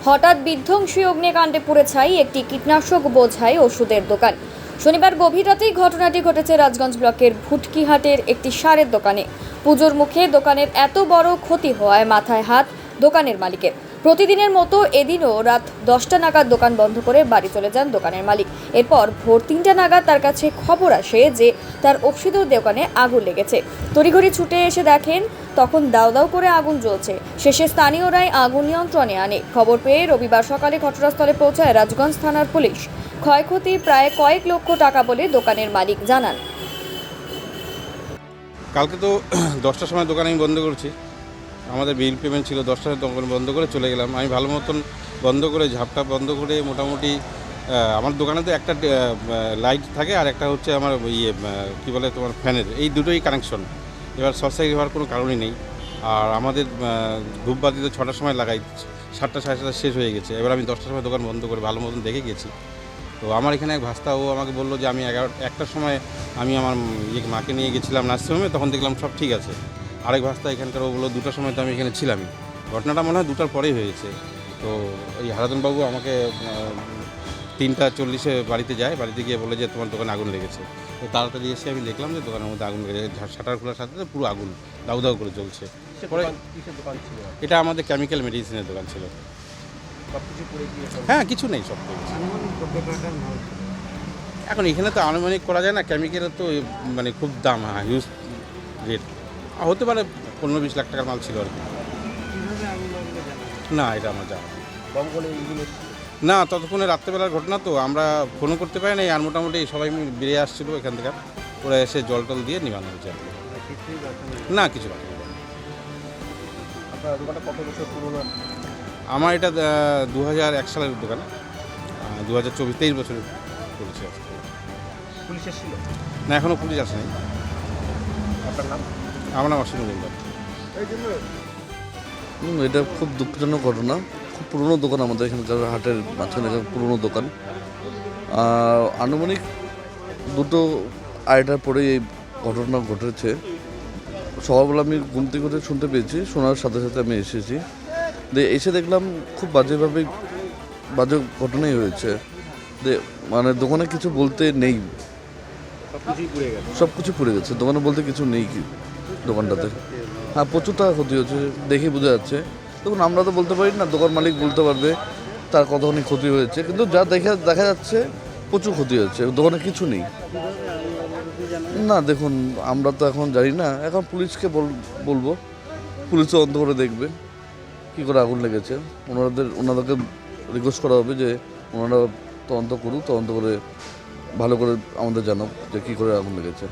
হঠাৎ বিধ্বংসী অগ্নিকাণ্ডে পুড়ে ছাই একটি কীটনাশক বোঝাই ওষুধের দোকান। শনিবার গভীর রাতেই ঘটনাটি ঘটেছে রাজগঞ্জ ব্লকের ভুটকিহাটের একটি সারের দোকানে। পুজোর মুখে দোকানের এত বড় ক্ষতি হওয়ায় মাথায় হাত দোকানের মালিকের। প্রতিদিনের মতো এদিনও রাত 10টা নাগাদ দোকান বন্ধ করে বাড়ি চলে যান দোকানের মালিক। এরপর ভোর 3টা নাগাদ তার কাছে খবর আসে যে তার ওষুধের দোকানে আগুন লেগেছে। তড়িঘড়ি ছুটে এসে দেখেন তখন দাউ দাউ করে আগুন জ্বলছে। শেষে স্থানীয়রাই আগুন নিয়ন্ত্রণে আনে। খবর পেয়ে রবিবার সকালে ঘটনাস্থলে পৌঁছায় রাজগঞ্জ থানার পুলিশ। ক্ষয়ক্ষতি প্রায় কয়েক লক্ষ টাকা বলে দোকানের মালিক জানান। কালকে তো 10টার সময় দোকান আমি বন্ধ করছি। আমাদের বিল পেমেন্ট ছিল, 10টার দোকান বন্ধ করে চলে গেলাম। আমি ভালো মতন বন্ধ করে ঝাপটা বন্ধ করে মোটামুটি আমার দোকানে তো একটা লাইট থাকে আর একটা হচ্ছে আমার কী বলে তোমার ফ্যানের, এই দুটোই কানেকশন। এবার শর্ট সার্কিট হওয়ার কোনো কারণই নেই। আর আমাদের ধূপবাতি তো 6টার সময় লাগাই, 7টা সাড়ে 7টা শেষ হয়ে গেছে। এবার আমি 10টার সময় দোকান বন্ধ করে ভালো মতন দেখে গেছি। তো আমার এখানে এক ভাস্তা, ও আমাকে বললো যে আমি 1টার সময় আমি আমার মাকে নিয়ে গেছিলাম নার্সিংহোমে, তখন দেখলাম সব ঠিক আছে। আরেক ভাস্তা এখানকার, ও বললো 2টার সময় তো আমি এখানে ছিলামই। ঘটনাটা মনে হয় 2টার পরেই হয়েছে। তো এই হারাধনবাবু আমাকে 3টা 40-এ বাড়িতে যায়, বাড়িতে গিয়ে বলে যে তোমার দোকানে আগুন লেগেছে। তো তাড়াতাড়ি এসে আমি দেখলাম যে দোকানের মধ্যে আগুন লেগেছে। শাটার খোলার সাথে সাথে পুরো আগুন দাউ দাউ করে জ্বলছে। এটা আমাদের কেমিক্যাল মেডিসিনের দোকান ছিল। হ্যাঁ, কিছু নেই, সব এখন এখানে তো আনুমানিক করা যায় না, কেমিক্যালের তো মানে খুব দাম, হিউজ রেট। হতে পারে 15-20 লাখ টাকার মাল ছিল আর কি। না, এটা আমার জানা না। ততক্ষণে রাত্রেবেলার ঘটনা তো আমরা ফোনও করতে পারি না। আর মোটামুটি সবাই বেরিয়ে আসছিলো এখান থেকে, ওরা এসে জল টল দিয়ে নিবানো হয়েছে। না, কিছু বাকি নেই। আমার এটা 2001 সালের দোকান, 2023 বছরের করেছি। পুলিশ এসেছিল না, এখনও পুলিশ আসেনি। আপনার নাম? আমার নাম অশ্বিনী মজুমদার। এটা খুব দুঃখজনক ঘটনা। খুব পুরনো দোকান আমাদের এখানকার হাটের মাঝখানে, পুরনো দোকান। আনুমানিক 2-2:30টার পরে এই ঘটনা ঘটেছে। সকালবেলা আমি ঘুম থেকে উঠে শুনতে পেয়েছি, শোনার সাথে সাথে আমি এসেছি। এসে দেখলাম খুব বাজে ঘটনাই হয়েছে। মানে দোকানে কিছু বলতে নেই, সব কিছু পুড়ে গেছে। দোকানে বলতে কিছু নেই কি দোকানটাতে। হ্যাঁ, প্রচুর টাকা ক্ষতি হয়েছে, দেখেই বোঝা যাচ্ছে। দেখুন, আমরা তো বলতে পারি না, দোকান মালিক বলতে পারবে তার কতখানি ক্ষতি হয়েছে, কিন্তু যা দেখা যাচ্ছে প্রচুর ক্ষতি হয়েছে। দোকানে কিছু নেই। না দেখুন, আমরা তো এখন জানি না, এখন পুলিশকে বলবো, পুলিশ তদন্ত করে দেখবে কী করে আগুন লেগেছে। ওনাদেরকে রিকোয়েস্ট করা হবে যে ওনারা তদন্ত করুক, তদন্ত করে ভালো করে আমাদের জানাক যে কী করে আগুন লেগেছে।